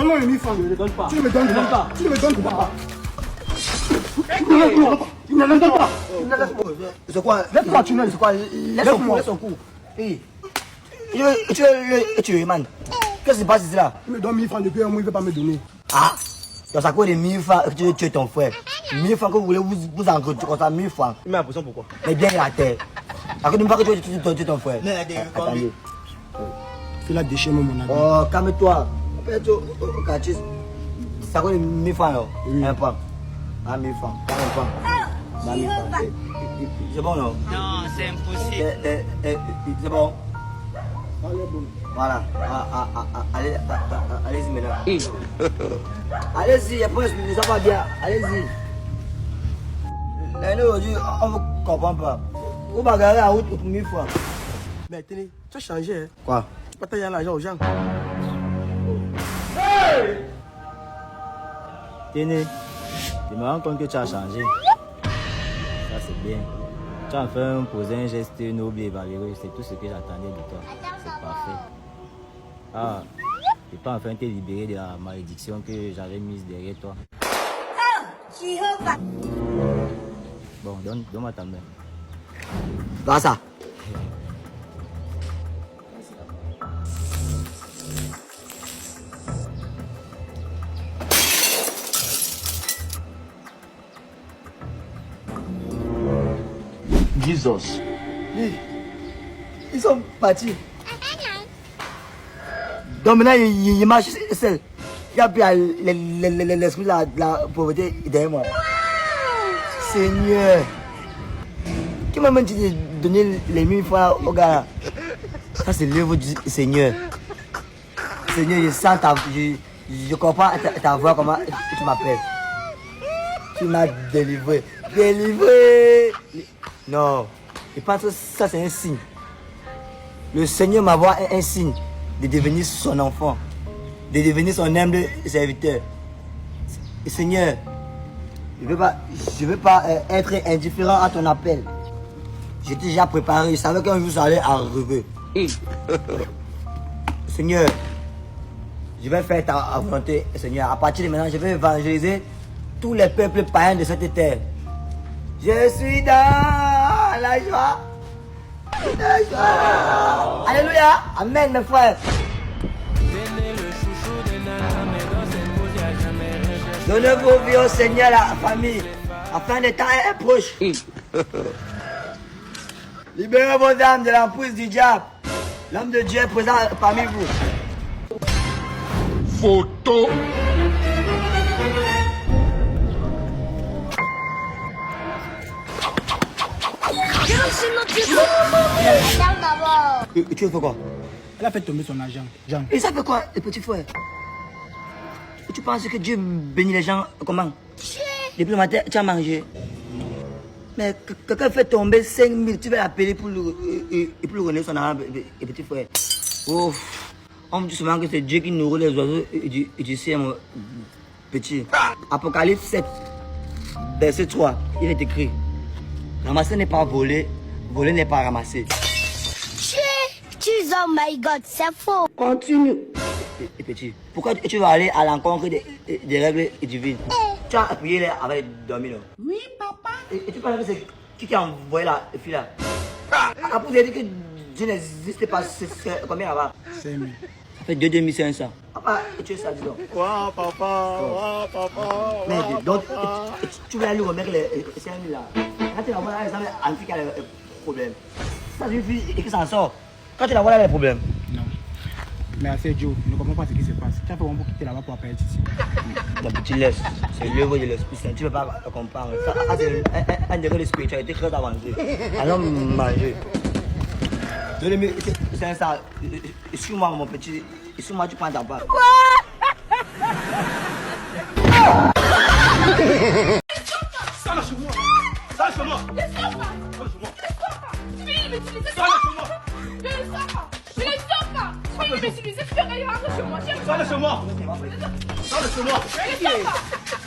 Donne-moi les 1000 francs. Je ne donne pas. Tu ne me donnes pas. Tu ne me donnes pas. Il ne le donne pas. C'est quoi? Laisse-moi tunnel. C'est quoi? Laisse son coup. Hey. Tu veux le tuer, man. Qu'est-ce qui se passe ici là? Il me donne 1000 francs depuis un mois, il ne veut pas me donner. Ah! Donc ça coûte des 1000 francs que tu veux tuer ton frère. 1000 francs que vous voulez vous engloutir comme ça, 1000 francs. Il met la pression pourquoi? Mais bien la terre. Ça coûte une fois que tu veux tuer ton frère. Attendez. Fais la déchet, mon ami. Oh, calme-toi. Ça coûte 1000 francs là. Un franc. Ah, 1000 francs. 40 francs. 1000 francs. C'est bon non? Non, c'est impossible. C'est bon. Voilà. Allez-y maintenant. Allez-y, après, ça va bien. Allez-y. Mais nous, aujourd'hui, on ne comprend pas. Vous bagarrez à route pour 1000 fois. Mais tenez, tu as changé. Hein? Quoi? Tu peux tailler l'argent aux gens. Tenez, je me rends compte que tu as changé. Ça, c'est bien. Tu as enfin posé un geste noble et valeureux. C'est tout ce que j'attendais de toi. C'est parfait. Ah, tu peux enfin te libérer de la malédiction que j'avais mise derrière toi. Bon, donne-moi ta main. Bah ça. Jesus. Ils sont partis. Donc maintenant, il marche seul. Il n'y a plus l'esprit de la pauvreté derrière moi. Seigneur. Qui m'a même dit de donner les 1000 fois au gars là? Ça, c'est l'œuvre du Seigneur. Seigneur, je sens je comprends ta voix, comment tu m'appelles. Tu m'as délivré. Délivré. Non. Je pense que ça, c'est un signe. Le Seigneur m'envoie un signe de devenir son enfant, de devenir son humble serviteur. Seigneur, je ne veux pas être indifférent à ton appel. J'étais déjà préparé, je savais qu'un jour ça allait arriver. Seigneur, je vais faire ta volonté, Seigneur. À partir de maintenant, je vais évangéliser tous les peuples païens de cette terre. Je suis dans la joie. Alléluia. Amen, mes frères. Donnez vos vies au Seigneur, la famille. Afin de temps est proche. Libérez vos âmes de l'emprise du diable. L'homme de Dieu est présent parmi vous. Photo. Et tu veux faire quoi? Elle a fait tomber son argent. Jean. Et ça fait quoi, le petit frère? Et tu penses que Dieu bénit les gens comment? Depuis le matin, tu as mangé. Mais quelqu'un fait tomber 5000, tu vas l'appeler pour le renaître son argent, et petit frère. Ouf. On me dit souvent que c'est Dieu qui nourrit les oiseaux et tu sais, mon petit. Apocalypse 7, verset 3, il est écrit: ramasser n'est pas voler, voler n'est pas ramasser. Oh my God, c'est faux. Continue. Et petit, pourquoi tu vas aller à l'encontre des règles divines? Tu as appuyé là avec dormir là. Oui, papa. Et tu penses que c'est qui a envoyé la fille là? Après, vous avez dit que Dieu n'existe pas. C'est combien là-bas? 5000. Ça fait 2500. Papa, tu es ça, dis donc. Waouh, papa. Waouh, papa. Mais donc, tu vas aller remettre les 5000 là. Quand tu vas voir là, en fait, qu'il y a des problèmes. Ça suffit et que ça en sort. Quand tu la vois là, les problèmes. Non. Mais assez Joe, je ne comprends pas ce qui se passe. Tu as fait vraiment pour quitter là-bas pour apparaître ici. La petite laisse, c'est l'œuvre de l'Esprit Saint. Tu ne peux pas comprendre. Ça, c'est un degré de spiritualité très avancé. Allons manger. Donnez-moi, c'est ça. Suis-moi, mon petit. Suis-moi, tu prends ta part. Ça lâche moi. Ça lâche moi. Tu viens de m'utiliser ça. Je ne sors pas. Je ne sors pas. Tu viens de m'utiliser. Tu viens de rentrer chez moi. Ça lâche moi. Ça lâche moi. Je ne sors pas.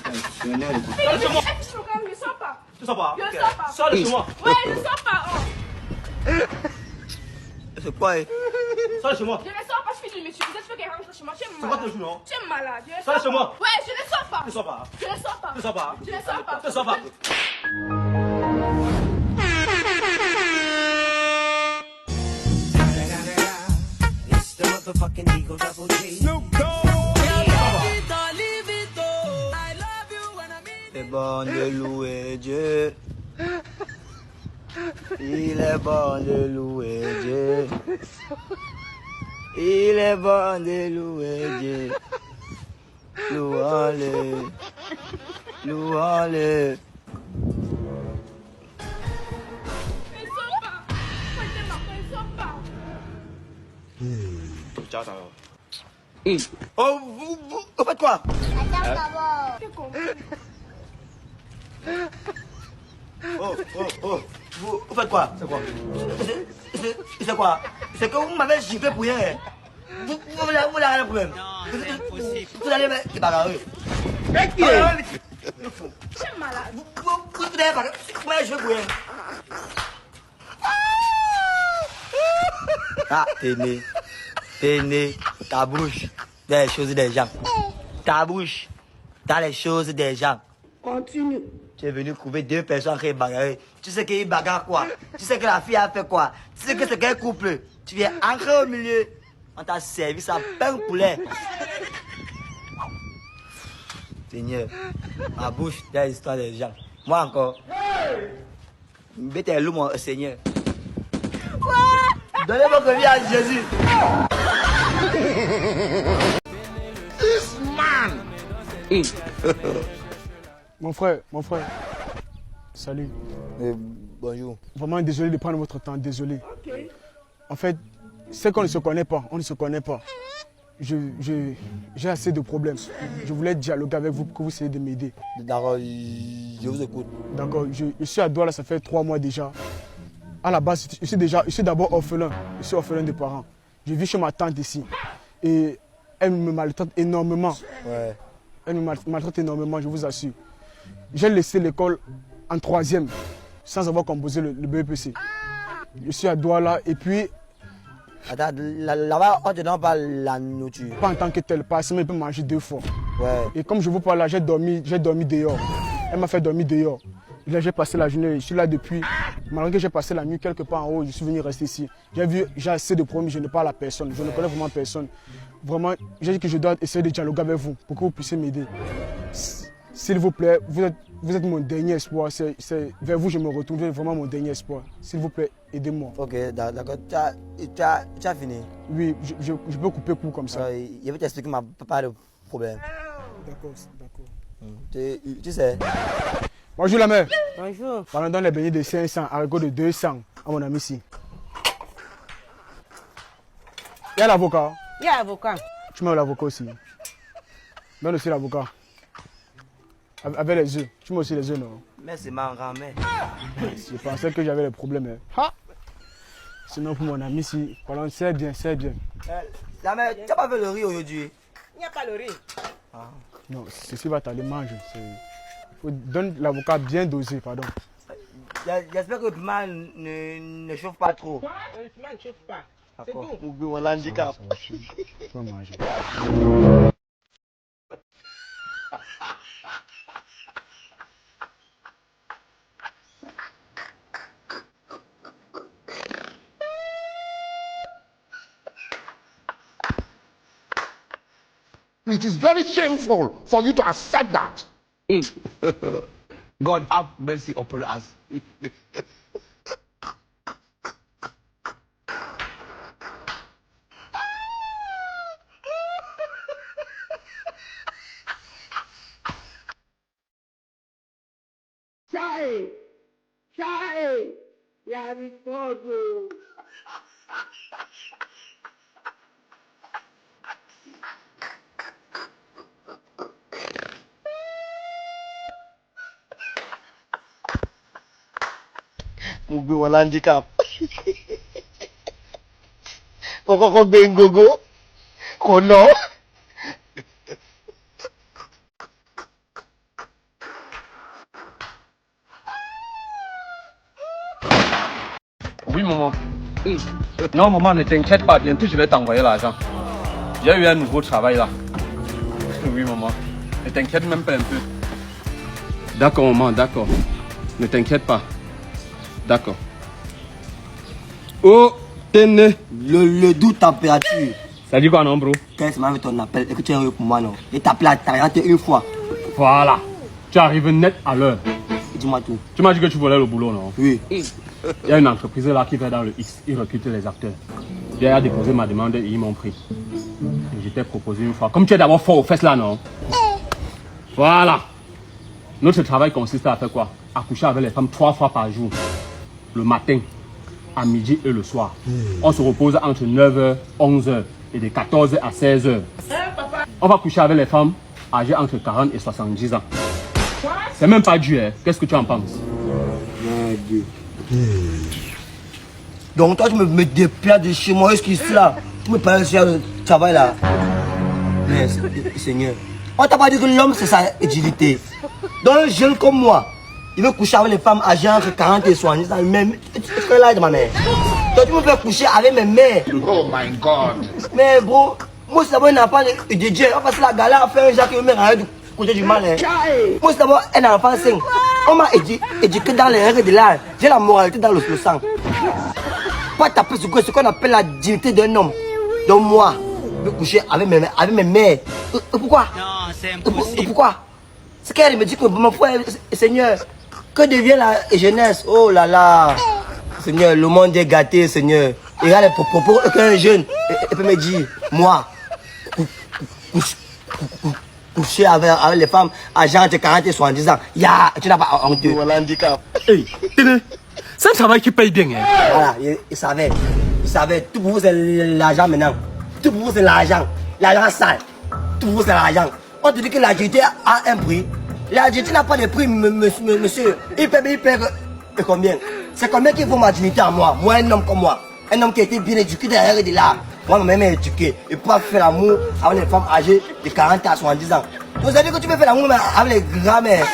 Ça lâche moi. Je ne sors pas. Tu sors pas. Je ne sors pas. Ça lâche moi. Ouais, je ne sors pas. C'est quoi? Ça lâche moi. Je ne sors pas. Je finis suis, monsieur. Vous êtes fait qu'elle rentre chez moi. Tu es C'est quoi malade. ton jour? Tu es malade. Je ne Sors de chez moi. Ouais, je ne sors pas. Ne sors pas. Je ne sors pas. Ne sors pas. Je ne sors pas. Ne sors pas. C'est bon de louer Dieu. Il est bon de louer Dieu. Il est bon de louer Dieu. Louons-le. Louons-le. Elle sort pas. Moi, je t'aime, elle sort pas. Ciao, ciao. Oh, vous faites quoi? C'est con. Oh, vous faites quoi? C'est quoi? C'est quoi? C'est que vous m'avez giflé pour rien. Vous avez un problème. Non, c'est impossible. Vous allez me bagarrer. Tu es malade. Vous allez bagarrer. Vous m'avez giflé pour rien. Ah, t'es né. Ta bouche, dans les choses des gens. Ta bouche, dans les choses des gens. Continue. Tu es venu trouver deux personnes qui bagarrent. Tu sais qu'ils bagarrent quoi? Tu sais que la fille a fait quoi? Tu sais que c'est quel couple? Tu viens entrer au milieu. On t'a servi ça pain poulet. Seigneur, ma bouche dans l'histoire des gens. Moi encore. Mettez loup, mon Seigneur. Donnez votre vie à Jésus. Mon frère, salut. Bonjour. Vraiment désolé de prendre votre temps, désolé. En fait, c'est qu'on ne se connaît pas, J'ai assez de problèmes. Je voulais dialoguer avec vous pour que vous essayiez de m'aider. D'accord, je vous écoute. D'accord, je suis à Douala, ça fait 3 mois déjà. À la base, je suis d'abord orphelin. Je suis orphelin de parents. Je vis chez ma tante ici. Et elle me maltraite énormément. Ouais. Elle me maltraite énormément, je vous assure. J'ai laissé l'école en 3e, sans avoir composé le BEPC. Je suis à Douala et puis... Attends, là-bas, on ne te donne pas la nourriture. Pas en tant que tel, pas semaine, il peut manger 2 fois. Ouais. Et comme je vous parle là, j'ai dormi dehors. Elle m'a fait dormir dehors. Et là, j'ai passé la journée, je suis là depuis. Malgré que j'ai passé la nuit quelque part en haut, je suis venu rester ici. J'ai assez de problèmes, je ne parle à personne, je ne connais vraiment personne. Vraiment, j'ai dit que je dois essayer de dialoguer avec vous pour que vous puissiez m'aider. S'il vous plaît, vous êtes mon dernier espoir. C'est vers vous que je me retourne, vous êtes vraiment mon dernier espoir. S'il vous plaît, aidez-moi. Ok, d'accord. Tu as fini? Oui, je peux couper court comme ça. Je vais t'expliquer pas de problème. D'accord. Tu sais. Bonjour la mère. Bonjour. Pendant dans les beignets de 500, haricots de 200 à mon ami ici. Il y a l'avocat. Il y a avocat. Tu mets l'avocat aussi. Donne aussi l'avocat. Avec les œufs. Tu mets aussi les œufs, non? Mais c'est ma grand-mère. Je pensais que j'avais des problèmes. Ha! Sinon pour mon ami ici, voilà, c'est bien. La mère, tu n'as pas fait le riz aujourd'hui? Il n'y a pas le riz. Non, ceci va t'aller manger. Donne l'avocat bien dosé, pardon. J'espère que le piment ne chauffe pas trop. Le piment ne chauffe pas. C'est D'accord. tout. Oublie mon handicap. Tu peux manger. It is very shameful for you to accept that. God have mercy upon us. Chai, ya mi pozo. Oublie mon handicap. Pourquoi qu'on fait un gogo? Qu'on non? Oui, maman. Non, maman, ne t'inquiète pas, bientôt je vais t'envoyer l'argent. J'ai eu un nouveau travail là. Oui, maman. Ne t'inquiète même pas un peu. D'accord, maman, d'accord. Ne t'inquiète pas. D'accord. Oh, t'es né. Le doux température. Ça dit quoi, non, bro? Quand c'est avec ton appel, et que tu es heureux pour moi, non? Et t'appelles à t'arrêter une fois. Voilà. Tu arrives net à l'heure. Dis-moi tout. Tu m'as dit que tu volais le boulot, non? Oui. Il y a une entreprise là qui va dans le X. Ils recrutent les acteurs. J'ai déposé ma demande et ils m'ont pris. Et je t'ai proposé une fois. Comme tu es d'abord fort aux fesses là, non? Voilà. Notre travail consiste à faire quoi? À coucher avec les femmes 3 fois par jour. Le matin, à midi et le soir. On se repose entre 9h, 11h et de 14h à 16h. On va coucher avec les femmes âgées entre 40 et 70 ans. C'est même pas dur, hein? Qu'est-ce que tu en penses? Donc toi tu me déplaces de chez moi jusqu'ici là. Tu me parles de travail là. Mais Seigneur, on t'a pas dit que l'homme c'est sa utilité. Donc un jeune comme moi, il veut coucher avec les femmes âgées entre 40 et 70 ans. Même tu fais là de ma mère. Toi tu me fais coucher avec mes mères. Oh my God. Mais bro, moi c'est d'abord un enfant de Dieu. On passe la galère à faire un Jacques et me arrête du côté du mal. Moi c'est d'abord un enfant sain. On m'a éduqué dans les règles de l'art. J'ai la moralité dans le sang. Pas taper sur ce qu'on appelle la dignité d'un homme. Donc moi, je vais coucher avec mes mères. Pourquoi? Non, c'est impossible. Pourquoi? C'est qu'elle me dit que mon frère, Seigneur, que devient la jeunesse? Oh là là. Seigneur, le monde est gâté, Seigneur. Il y a les propos qu'un jeune peut me dire, moi, coucher avec les femmes âgées entre 40 et 70 ans. Tu n'as pas honte. Voilà handicap. Hey, c'est un travail qui paye bien, hein? Voilà, il savait. Il savait. Tout pour vous, c'est l'argent maintenant. Tout pour vous, c'est l'argent. L'argent sale. Tout pour vous, c'est l'argent. On te dit que la dignité a un prix. La dignité n'a pas de prix, monsieur. Il paie combien? C'est combien qu'il faut ma dignité à moi? Moi, un homme comme moi. Un homme qui a été bien éduqué derrière de là. Moi, ma mère est éduquée. Il peut faire l'amour avec les femmes âgées de 40 à 70 ans. Vous savez que tu peux faire l'amour avec les grands-mères.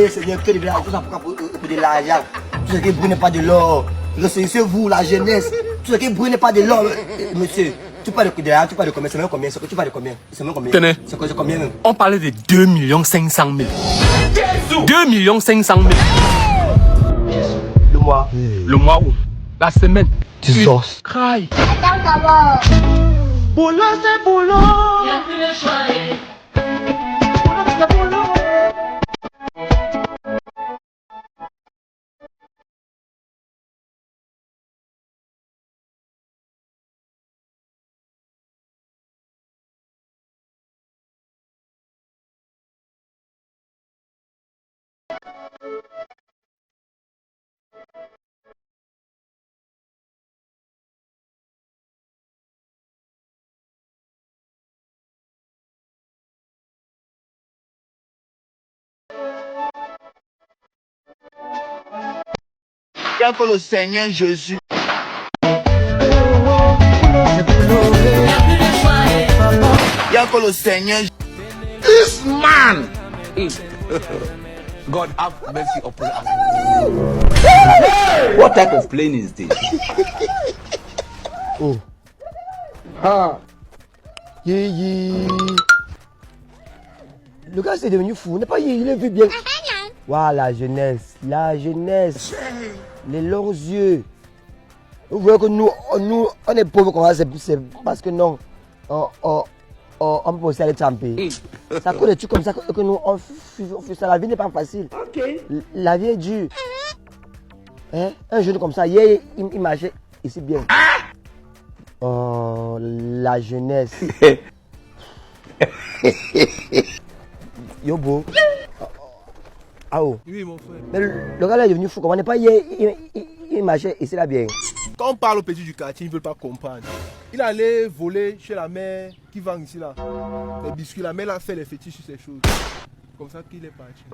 Seigneur, que de l'argent. Tout ça pour de l'argent. Tout ce qui brûle n'est pas de l'or. Ressaisissez-vous, la jeunesse. Tout ce qui brûle n'est pas de l'or, monsieur. Tu parles de l'argent, tu parles de combien? C'est même combien? Tu parles de combien? C'est même combien? Tenez. C'est combien même? On parlait de 2 500 000. 2 500 000. Le mois. Le mois où? La semaine. Tu sors. Craille. Boulot, c'est boulot. Il y a que le Seigneur Jésus. Il y a que le Seigneur. This man. God have mercy upon us. What type of plane is this? Oh. Ah. Le gars c'est devenu fou. N'est pas il est vu bien. Voilà, la jeunesse. La jeunesse. Les longs yeux. Vous voyez que nous on est pauvres comme ça, c'est parce que non. On peut aussi aller tremper. Ça coûte des trucs comme ça que nous on fait ça. La vie n'est pas facile. La vie est dure. Hein? Un jeune comme ça, hier il marchait ici bien. Oh, la jeunesse. Yo beau. Ah oh. Oui, mon frère. Mais le gars là est devenu fou. On n'est pas hier, il marchait ici là bien. Quand on parle aux petits du quartier, ils ne veulent pas comprendre. Il allait voler chez la mère qui vend ici là. Les biscuits, la mère a fait les fétiches sur ces choses. Comme ça qu'il est parti.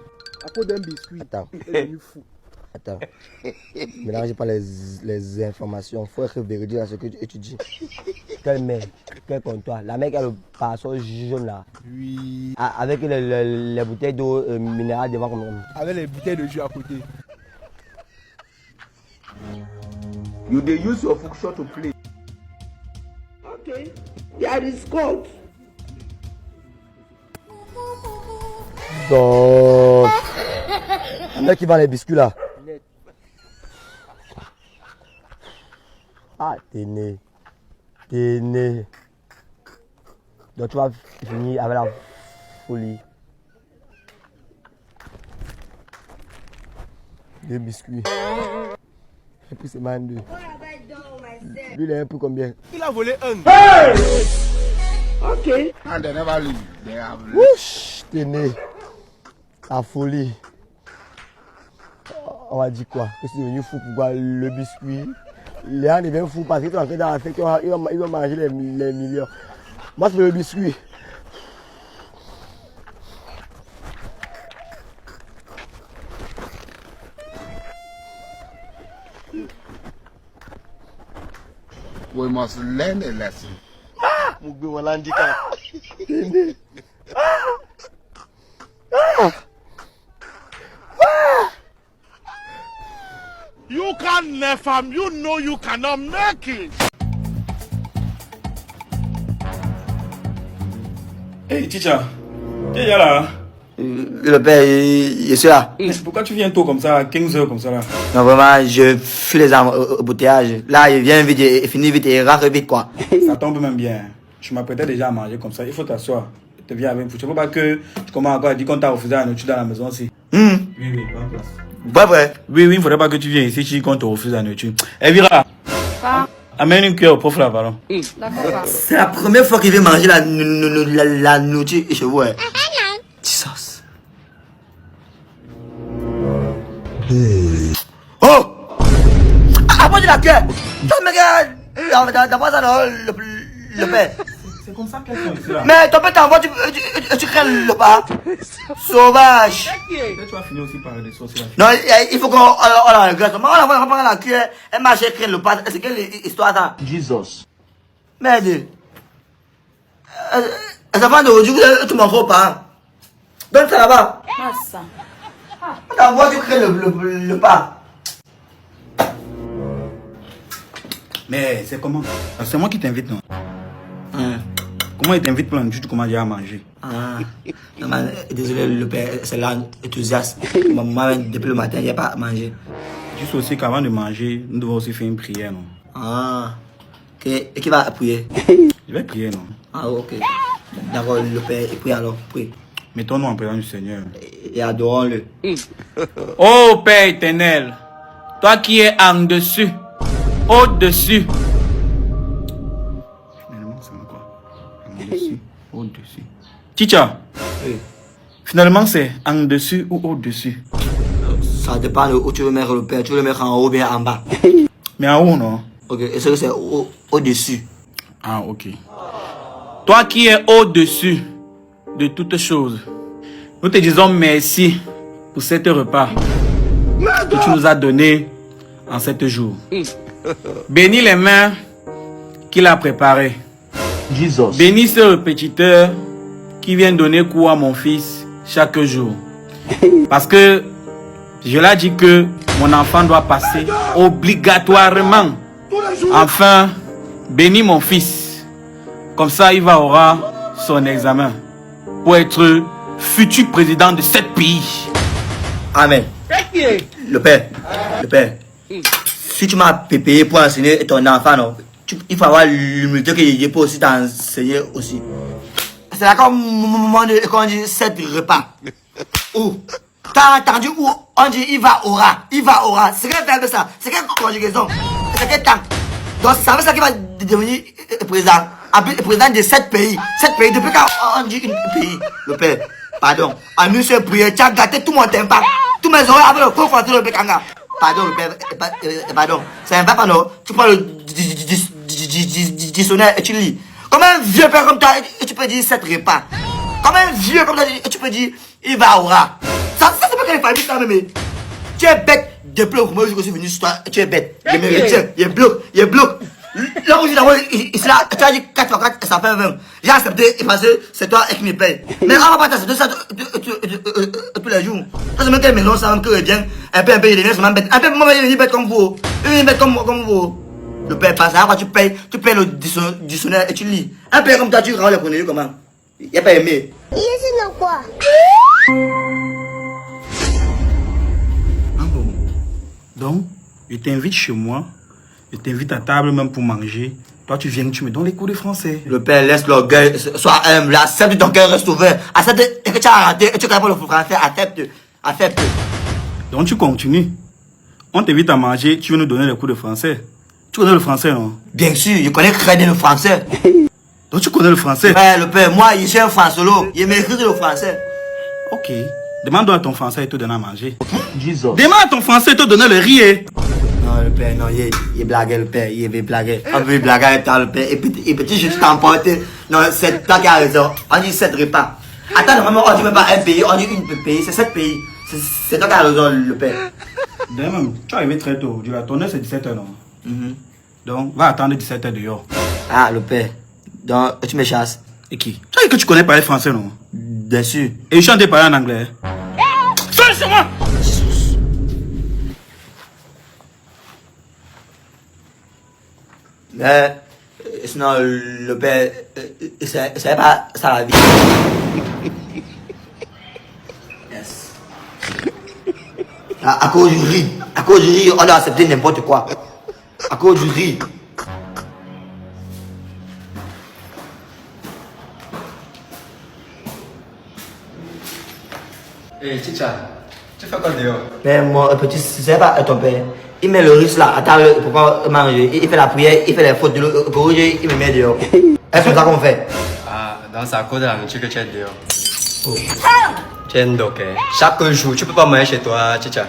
À cause d'un biscuit, Attends. il est devenu fou. Attends. Mélangez pas les informations. Il faut être véridique dans ce que tu dis. Quelle mère? Quel comptoir? La mère qui a le parasol jaune là. Oui. Avec les bouteilles d'eau minérale devant comme ça. Avec les bouteilles de jus à côté. You they use your function to play. Ok. There is God. Donc, le mec qui vend les biscuits là. Ah, t'es né. T'es né. Donc tu vas finir avec la folie. 2 biscuits. J'ai pris ces mains 2. Lui, il a un peu combien? Il a volé un. Ok. And they never leave. They have left. Ouch, t'es né. La folie. On va dire quoi? Que c'est devenu fou pour le biscuit. Les gens deviennent fous parce qu'ils sont entrés dans la fête, ils vont manger les millions. Moi, c'est le biscuit. We must learn a lesson. You can never, you know you cannot make it. Hey, teacher, t'es là? Le père, je suis là. Pourquoi tu viens tôt comme ça, à 15h comme ça là? Non, vraiment, je fuis les armes au bouteillage. Là, il vient vite, il finit vite, il rentre vite, quoi. Ça tombe même bien. Je m'apprêtais déjà à manger comme ça. Il faut t'asseoir. Tu viens avec vous. Tu ne peux pas que tu commences encore à dire qu'on t'a refusé la nourriture dans la maison aussi. Oui, prends place. Ouais, ouais. Oui, il ne faudrait pas que tu viennes ici si qu'on te refuse la nourriture. Elvira, amène une cuillère au prof là, pardon. D'accord. C'est la première fois qu'il vient manger la nourriture chez vous, ouais. Jesus. Oh! Apporte la cuillère! D'abord ça, le père. C'est comme ça qu'elles sont ici là. Mais ton père t'envoie, tu crées le pas. Sauvage. Peut-être tu vas finir aussi par des sauces là. Non, il faut qu'on la regrette. On va prendre la cuillère, elle marche, elle crée le pas. C'est quelle histoire ça? Jesus. Merde. Les enfants d'aujourd'hui, tu m'en fous pas. Donne ça là-bas. Ça. On t'envoie, tu crées le pas. Mais c'est comment? C'est moi qui t'invite, non? Comment il t'invite pour la nourriture, tu commences déjà à manger? Ah, non, désolé, le père, c'est là enthousiaste. Moi, depuis le matin, il n'y a pas à manger. Tu sais aussi qu'avant de manger, nous devons aussi faire une prière, non? Ah, et qui va prier? Je vais prier, non? Ah, ok. D'accord, le père, il prie alors, prie. Mettons-nous en présence du Seigneur. Et adorons-le. Ô Père éternel, toi qui es en dessus, au-dessus. Finalement, c'est quoi? En dessus, au-dessus. Teacher, Oui. finalement, c'est en dessus ou au-dessus? Ça dépend de où tu veux mettre le père. Tu veux le mettre en haut ou bien en bas. Mais en haut, non? Ok, et ce que c'est au-dessus. Ah, ok. Toi qui es au-dessus de toutes choses, nous te disons merci pour cet repas que tu nous as donné en 7 jours. Bénis les mains qu'il a préparées. Jesus. Bénis ce répétiteur qui vient donner cours à mon fils chaque jour. Parce que je l'ai dit que mon enfant doit passer obligatoirement. Enfin, bénis mon fils. Comme ça, il va aura son examen pour être futur président de ce pays. Amen. Le père, si tu m'as payé pour enseigner ton enfant, non, il faut avoir l'humilité que je peux aussi t'enseigner aussi. C'est là qu'on dit 7 repas. Où? T'as entendu où on dit il va aura. C'est quel verbe ça? C'est quelle conjugaison? C'est quel temps? Donc ça veut dire qu'il va devenir président. Président de 7 pays. 7 pays. Depuis quand on dit un pays? Le père, pardon. En une seule prière, tu as gâté tout mon tempo. Tous mes oreilles avec le confronté le Bekanga. Pardon, le père, pardon. C'est un verbe, non? Tu prends le dictionnaire et tu lis. Comme un vieux père comme toi, tu peux dire 7 repas. Comme un vieux comme toi, tu peux dire il va aura. Ça c'est pas qu'elle famille ça même. Tu es bête. Depuis le moment où je suis venu sur toi, tu es bête. Il est bloqué. Là où je suis là, tu as dit 4 fois 4, ça fait 20. J'ai accepté parce que c'est toi qui me paye. Mais on va pas t'accepter ça tous les jours. Ça c'est même qu'elle mélange ça, même qu'elle vient un peu, il devient seulement bête. Un peu, moi, il est bête comme vous. Il est bête comme vous. Le père passe là, tu payes le dictionnaire et tu lis. Un père comme toi, tu rends les conneries comment? Il n'y a pas aimé. quoi? Ah bon? Donc, je t'invite chez moi, je t'invite à table même pour manger. Toi, tu viens, tu me donnes les cours de français. Le père laisse l'orgueil, sois humble, accepte ton cœur reste ouvert. Accepte que tu as raté et tu connais pas le français, accepte. Donc, tu continues. On t'invite à manger, tu veux nous donner les cours de français. Tu connais le français, non? Bien sûr, je connais très bien le français. Donc, tu connais le français? Ouais, le père, moi, je suis un françolo. Je maîtrise le français. Ok. Demande à ton français et te donner à manger. Demande à ton français et te donner le riz. Non, le père, non, il blaguait, le père, il veut blaguer. On veut blaguer avec toi, le père. Et petit, je t'emporte. Non, c'est toi qui as raison. On dit 7 repas. Attends, normalement, on dit même pas un pays, on dit une pays, c'est 7 pays. C'est toi qui as raison, le père. D'ailleurs, tu es arrivé très tôt. Ton heure, c'est 17h, non? Donc, va attendre 17h dehors. Ah, le père. Donc, tu me chasses. Et qui? Tu sais que tu connais parler français, non? Bien sûr. Et je chante parler en anglais. Sors sur moi! Mais, sinon, le père, c'est pas ça la vie. Yes. À cause du riz, on doit accepter n'importe quoi. À cause du riz. Hey, Chicha, tu fais quoi dehors? Mais mon petit, c'est pas ton père. Il met le riz là à table pour qu'on mange. Il fait la prière, il fait les fautes de l'eau. Il me met dehors. Est-ce que c'est ça qu'on fait? Ah, donc c'est à cause de la nourriture que tu es dehors. Tu es ndoké. Chaque jour, tu peux pas manger chez toi, Chicha.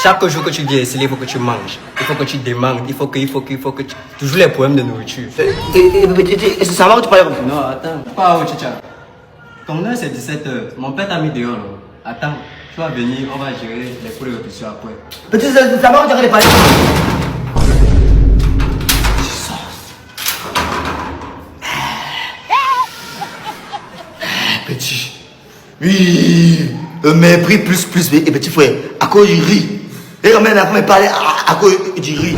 Chaque jour que tu viens ici, il faut que tu manges. Il faut que tu demandes. Il faut que tu... Toujours les problèmes de nourriture. Et c'est ça que tu parles comme ça? Non, attends. Pas où, Chicha. Ton heure, c'est 17h. Mon père t'a mis dehors, non? Attends. Tu vas venir, on va gérer les cours de répétition après. Petit, c'est ça que tu arrêtes de parler. Petit. Oui. Le mépris plus. Et petit frère, à cause du riz. Et quand même, après, parler à cause du riz.